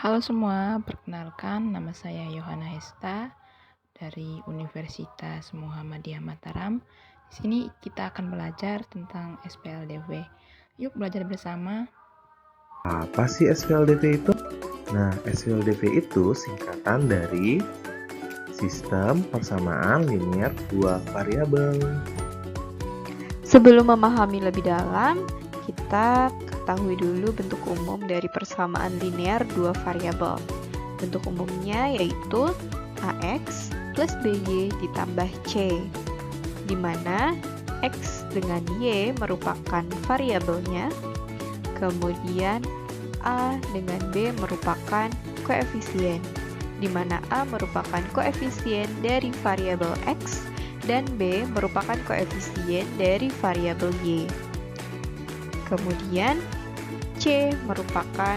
Halo semua, perkenalkan nama saya Yohana Hesta dari Universitas Muhammadiyah Mataram. Di sini kita akan belajar tentang SPLDV. Yuk belajar bersama. Apa sih SPLDV itu? Nah, SPLDV itu singkatan dari Sistem Persamaan Linier Dua Variabel. Sebelum memahami lebih dalam, kita ketahui dulu bentuk umum dari persamaan linear dua variabel. Bentuk umumnya yaitu AX plus BY ditambah C, di mana X dengan Y merupakan variabelnya, kemudian A dengan B merupakan koefisien, di mana A merupakan koefisien dari variabel X, dan B merupakan koefisien dari variabel Y. Kemudian, C merupakan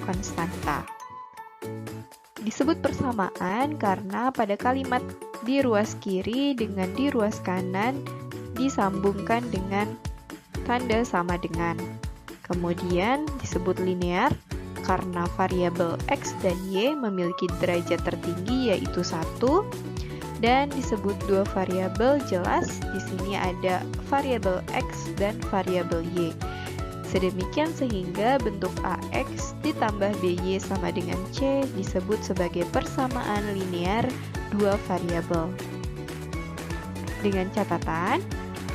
konstanta. Disebut persamaan karena pada kalimat di ruas kiri dengan di ruas kanan disambungkan dengan tanda sama dengan. Kemudian disebut linear karena variabel X dan Y memiliki derajat tertinggi yaitu 1. Dan disebut dua variabel, jelas di sini ada variabel X dan variabel Y. Sedemikian sehingga bentuk AX ditambah BY sama dengan C disebut sebagai persamaan linear dua variabel. Dengan catatan,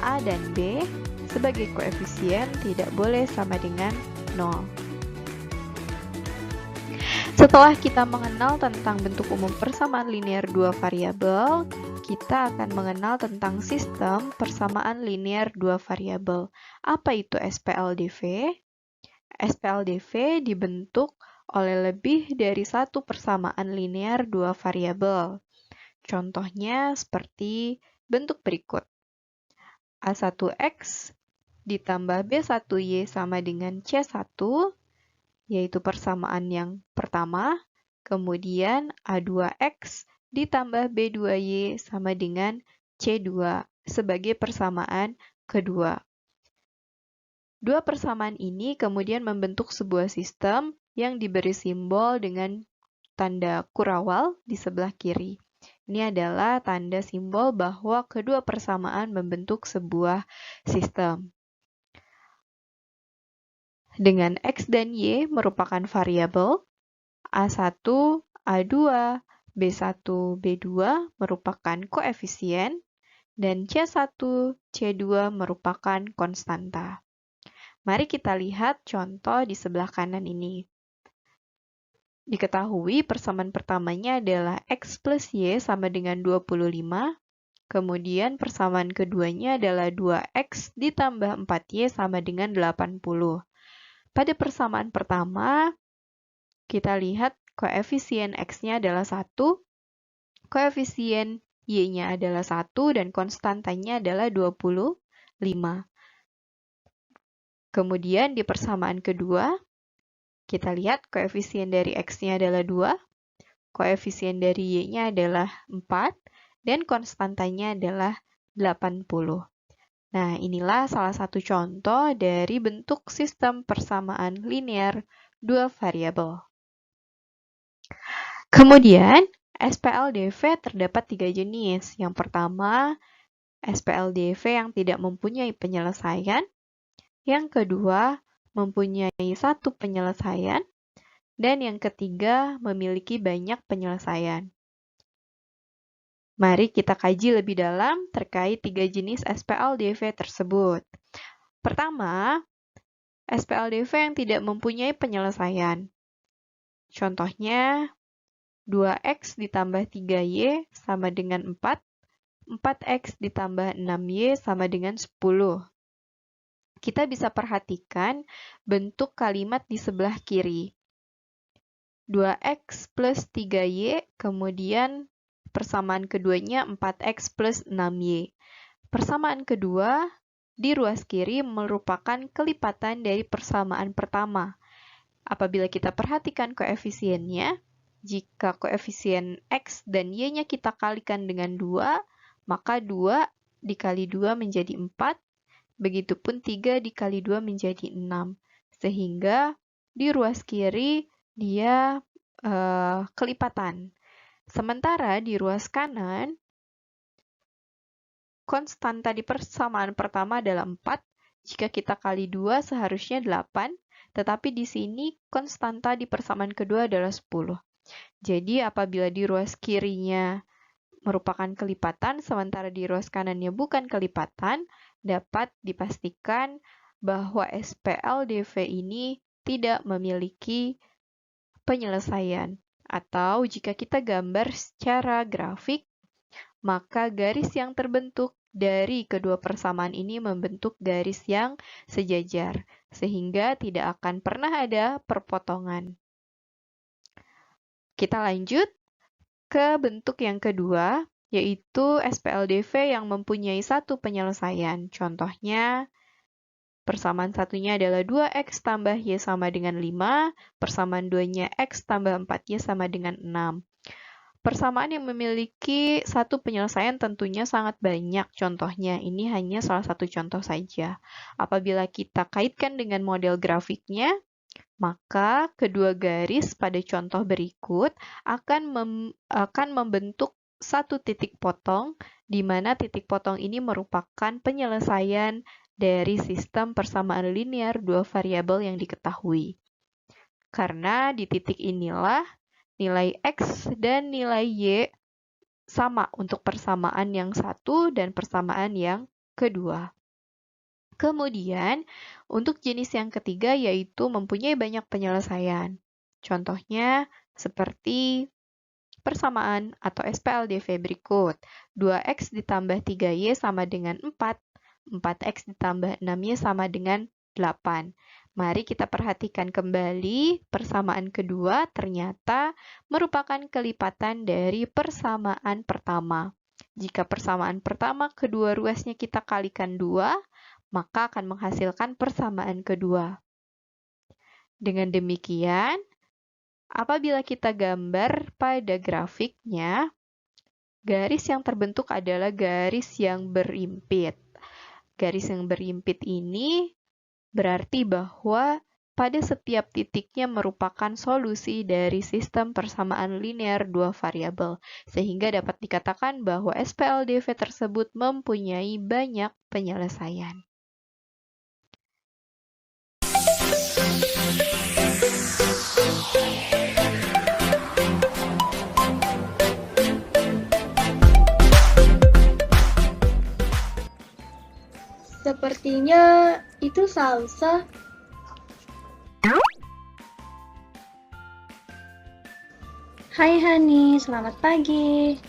A dan B sebagai koefisien tidak boleh sama dengan 0. Setelah kita mengenal tentang bentuk umum persamaan linear dua variabel, kita akan mengenal tentang sistem persamaan linear dua variabel. Apa itu SPLDV? SPLDV dibentuk oleh lebih dari satu persamaan linear dua variabel. Contohnya seperti bentuk berikut. A1X ditambah B1Y sama dengan C1, yaitu persamaan yang pertama, kemudian A2X ditambah B2Y sama dengan C2 sebagai persamaan kedua. Dua persamaan ini kemudian membentuk sebuah sistem yang diberi simbol dengan tanda kurawal di sebelah kiri. Ini adalah tanda simbol bahwa kedua persamaan membentuk sebuah sistem. Dengan X dan Y merupakan variabel, A1, A2, B1, B2 merupakan koefisien, dan C1, C2 merupakan konstanta. Mari kita lihat contoh di sebelah kanan ini. Diketahui persamaan pertamanya adalah X plus Y sama dengan 25, kemudian persamaan keduanya adalah 2X ditambah 4Y sama dengan 80. Pada persamaan pertama, kita lihat koefisien X-nya adalah 1, koefisien Y-nya adalah 1, dan konstantanya adalah 25. Kemudian di persamaan kedua, kita lihat koefisien dari X-nya adalah 2, koefisien dari Y-nya adalah 4, dan konstantanya adalah 80. Nah, inilah salah satu contoh dari bentuk sistem persamaan linear dua variabel. Kemudian, SPLDV terdapat 3 jenis. Yang pertama, SPLDV yang tidak mempunyai penyelesaian. Yang kedua, mempunyai satu penyelesaian. Dan yang ketiga, memiliki banyak penyelesaian. Mari kita kaji lebih dalam terkait 3 jenis SPLDV tersebut. Pertama, SPLDV yang tidak mempunyai penyelesaian. Contohnya, 2X ditambah 3Y sama dengan 4, 4X ditambah 6Y sama dengan 10. Kita bisa perhatikan bentuk kalimat di sebelah kiri. 2X plus 3Y, kemudian persamaan keduanya 4X plus 6Y. Persamaan kedua di ruas kiri merupakan kelipatan dari persamaan pertama. Apabila kita perhatikan koefisiennya, jika koefisien X dan Y-nya kita kalikan dengan 2, maka 2 dikali 2 menjadi 4, begitupun 3 dikali 2 menjadi 6. Sehingga di ruas kiri dia kelipatan. Sementara di ruas kanan, konstanta di persamaan pertama adalah 4. Jika kita kali 2 seharusnya 8. Tetapi di sini konstanta di persamaan kedua adalah 10. Jadi apabila di ruas kirinya merupakan kelipatan, sementara di ruas kanannya bukan kelipatan, dapat dipastikan bahwa SPLDV ini tidak memiliki penyelesaian. Atau jika kita gambar secara grafik, maka garis yang terbentuk dari kedua persamaan ini membentuk garis yang sejajar, sehingga tidak akan pernah ada perpotongan. Kita lanjut ke bentuk yang kedua, yaitu SPLDV yang mempunyai satu penyelesaian. Contohnya, persamaan satunya adalah 2x tambah y sama dengan 5, persamaan 2-nya x tambah 4y sama dengan 6. Persamaan yang memiliki satu penyelesaian tentunya sangat banyak contohnya. Ini hanya salah satu contoh saja. Apabila kita kaitkan dengan model grafiknya, maka kedua garis pada contoh berikut akan membentuk satu titik potong, di mana titik potong ini merupakan penyelesaian dari sistem persamaan linear dua variabel yang diketahui. Karena di titik inilah nilai X dan nilai Y sama untuk persamaan yang satu dan persamaan yang kedua. Kemudian, untuk jenis yang ketiga yaitu mempunyai banyak penyelesaian. Contohnya seperti persamaan atau SPLDV berikut. 2x ditambah 3y sama dengan 4. 4x ditambah 6y sama dengan 8. Mari kita perhatikan kembali, persamaan kedua ternyata merupakan kelipatan dari persamaan pertama. Jika persamaan pertama kedua ruasnya kita kalikan 2, maka akan menghasilkan persamaan kedua. Dengan demikian, apabila kita gambar pada grafiknya, garis yang terbentuk adalah garis yang berimpit. Garis yang berimpit ini berarti bahwa pada setiap titiknya merupakan solusi dari sistem persamaan linear dua variabel, sehingga dapat dikatakan bahwa SPLDV tersebut mempunyai banyak penyelesaian. Sepertinya itu salsa. Hai Hani, selamat pagi.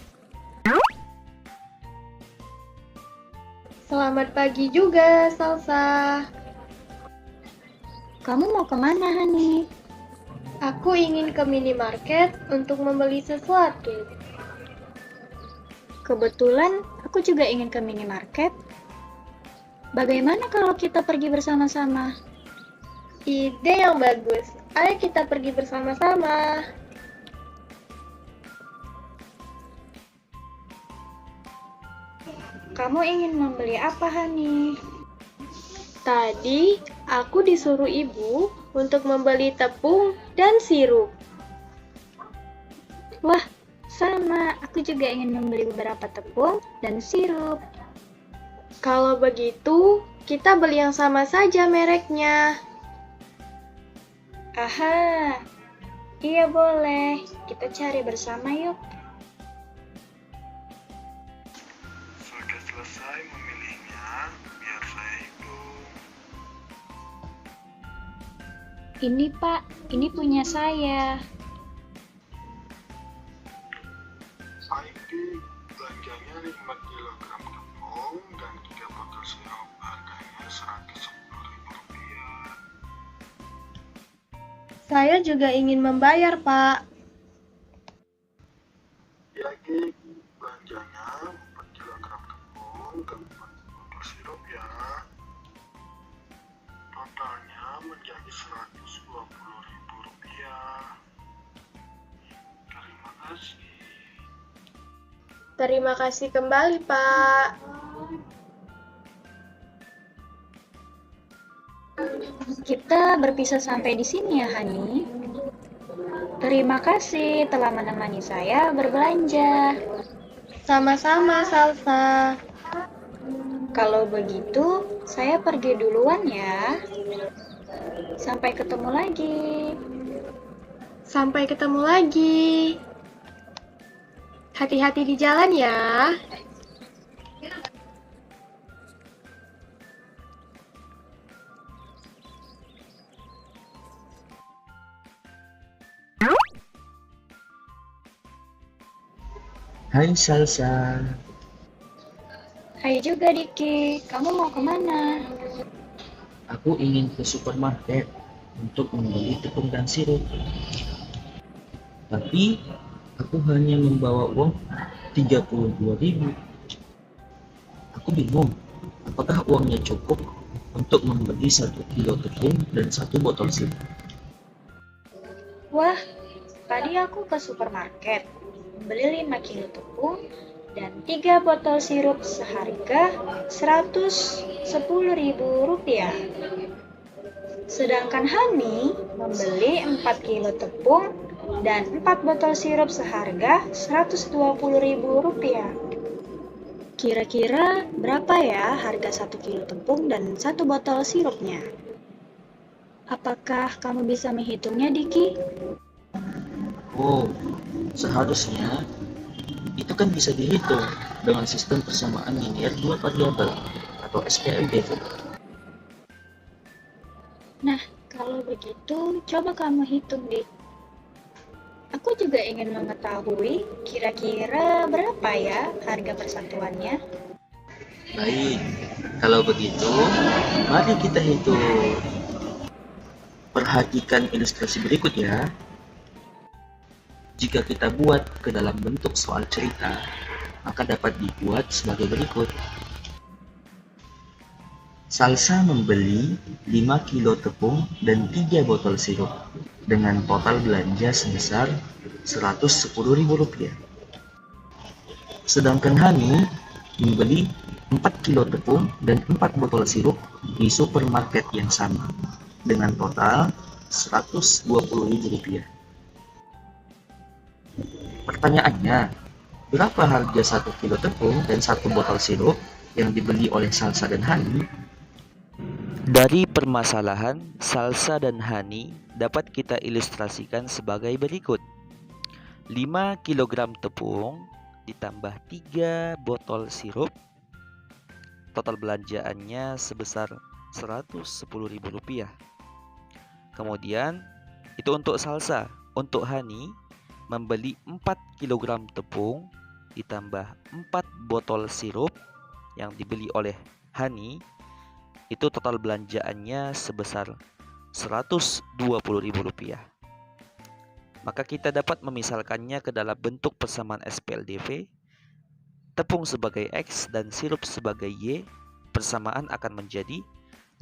Selamat pagi juga, Salsa. Kamu mau kemana, Hani? Aku ingin ke minimarket untuk membeli sesuatu. Kebetulan aku juga ingin ke minimarket. Bagaimana kalau kita pergi bersama-sama? Ide yang bagus. Ayo kita pergi bersama-sama. Kamu ingin membeli apa, Hani? Tadi aku disuruh ibu untuk membeli tepung dan sirup. Wah, sama. Aku juga ingin membeli beberapa tepung dan sirup. Kalau begitu, kita beli yang sama saja mereknya. Aha, iya boleh. Kita cari bersama yuk. Sudah selesai memilihnya, biar saya hitung. Ini Pak, ini punya saya. Baik, belanjanya 5 kg tepung dan 3 botol sirup. Harganya Rp110.000. Saya juga ingin membayar, Pak. Ya, Ki, belanjanya 4 kg tepung dan 4 botol sirup ya. Totalnya menjadi Rp120.000. Terima kasih. Terima kasih kembali, Pak. Kita berpisah sampai di sini ya, Hani. Terima kasih telah menemani saya berbelanja. Sama-sama, Salsa. Kalau begitu, saya pergi duluan ya. Sampai ketemu lagi. Sampai ketemu lagi. Hati-hati di jalan ya. Hai Salsa, Hai juga Diki, kamu mau kemana? aku ingin ke supermarket untuk membeli tepung dan sirup. Tapi aku hanya membawa uang 32.000. Aku bingung, apakah uangnya cukup untuk membeli 1 kilo tepung dan 1 botol sirup? Wah, tadi aku ke supermarket, beli 5 kilo tepung dan 3 botol sirup seharga Rp110.000. Sedangkan Hani membeli 4 kilo tepung dan 4 botol sirup seharga Rp120.000. Kira-kira berapa ya harga 1 kilo tepung dan 1 botol sirupnya? Apakah kamu bisa menghitungnya, Diki? Oh, seharusnya itu kan bisa dihitung dengan sistem persamaan linear dua variabel atau SPLDV. Nah, kalau begitu, coba kamu hitung, Dik. Aku juga ingin mengetahui kira-kira berapa ya harga persatuannya. Baik, kalau begitu, mari kita hitung. Perhatikan ilustrasi berikut ya. Jika kita buat ke dalam bentuk soal cerita, maka dapat dibuat sebagai berikut. Salsa membeli 5 kilo tepung dan 3 botol sirup dengan total belanja sebesar Rp110.000. Sedangkan Hani membeli 4 kilo tepung dan 4 botol sirup di supermarket yang sama dengan total Rp120.000. Pertanyaannya, berapa harga 1 kilo tepung dan 1 botol sirup yang dibeli oleh Salsa dan Hani? Dari permasalahan Salsa dan Hani dapat kita ilustrasikan sebagai berikut. 5 kg tepung ditambah 3 botol sirup, total belanjaannya sebesar Rp110.000. Kemudian itu untuk Salsa. Untuk Hani membeli 4 kg tepung ditambah 4 botol sirup yang dibeli oleh Hani, itu total belanjaannya sebesar Rp120.000. Maka kita dapat memisalkannya ke dalam bentuk persamaan SPLDV. Tepung sebagai X dan sirup sebagai Y, persamaan akan menjadi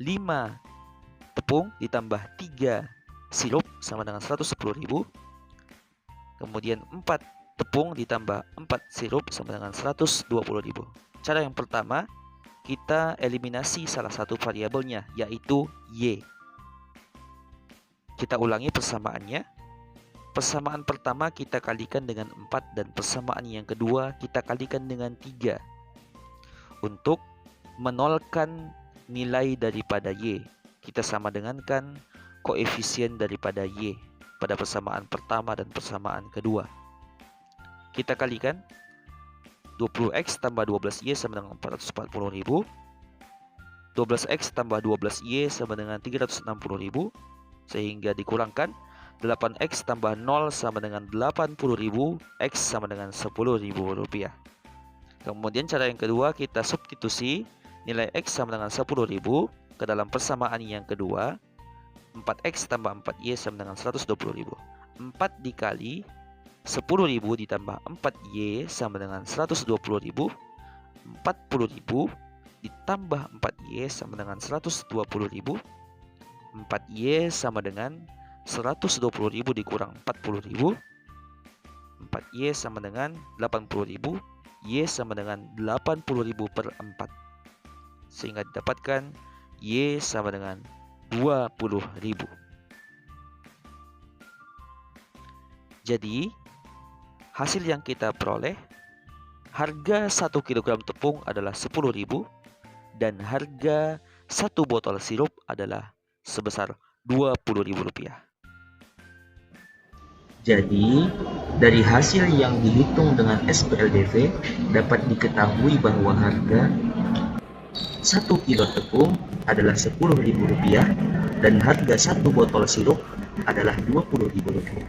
5 tepung ditambah 3 sirup sama dengan 110.000. Kemudian 4 tepung ditambah 4 sirup sama dengan 120.000. Cara yang pertama, kita eliminasi salah satu variabelnya, yaitu Y. Kita ulangi persamaannya. Persamaan pertama kita kalikan dengan 4 dan persamaan yang kedua kita kalikan dengan 3. Untuk menolkan nilai daripada Y, kita sama dengankan koefisien daripada Y pada persamaan pertama dan persamaan kedua. Kita kalikan 20X tambah 12Y sama dengan 440.000. 12X tambah 12Y sama dengan 360.000. Sehingga dikurangkan 8X tambah 0 sama dengan 80.000. X sama dengan Rp10.000. Kemudian cara yang kedua, kita substitusi nilai X sama dengan 10.000 ke dalam persamaan yang kedua. 4X tambah 4Y sama dengan 120.000. 4 dikali 10.000 ditambah 4Y sama dengan 120.000. 40.000 ditambah 4Y sama dengan 120.000. 4Y sama dengan 120.000 dikurang 40.000. 4Y sama dengan 80.000. Y sama dengan 80.000 per 4. Sehingga didapatkan Y sama dengan 20.000. Jadi, hasil yang kita peroleh, harga 1 kg tepung adalah 10.000 dan harga 1 botol sirup adalah sebesar Rp20.000. Jadi, dari hasil yang dihitung dengan SPLDV dapat diketahui bahwa harga 1 kilo tepung adalah Rp10.000 dan harga 1 botol sirup adalah Rp20.000.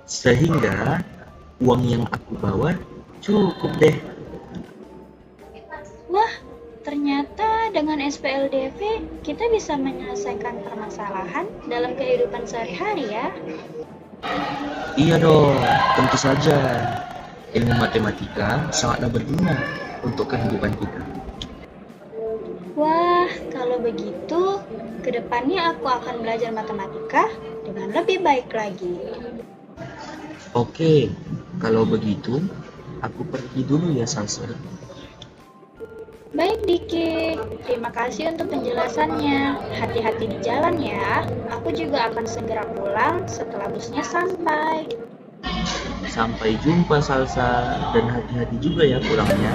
Sehingga uang yang aku bawa cukup deh. Wah, ternyata dengan SPLDV kita bisa menyelesaikan permasalahan dalam kehidupan sehari-hari ya. Iya dong, tentu saja. Ilmu matematika sangatlah berguna untuk kehidupan kita. Wah, kalau begitu, kedepannya aku akan belajar matematika dengan lebih baik lagi. Oke, kalau begitu, aku pergi dulu ya, Salsa. Baik Diki, terima kasih untuk penjelasannya. Hati-hati di jalan ya. Aku juga akan segera pulang setelah busnya sampai. Sampai jumpa, Salsa, dan hati-hati juga ya pulangnya.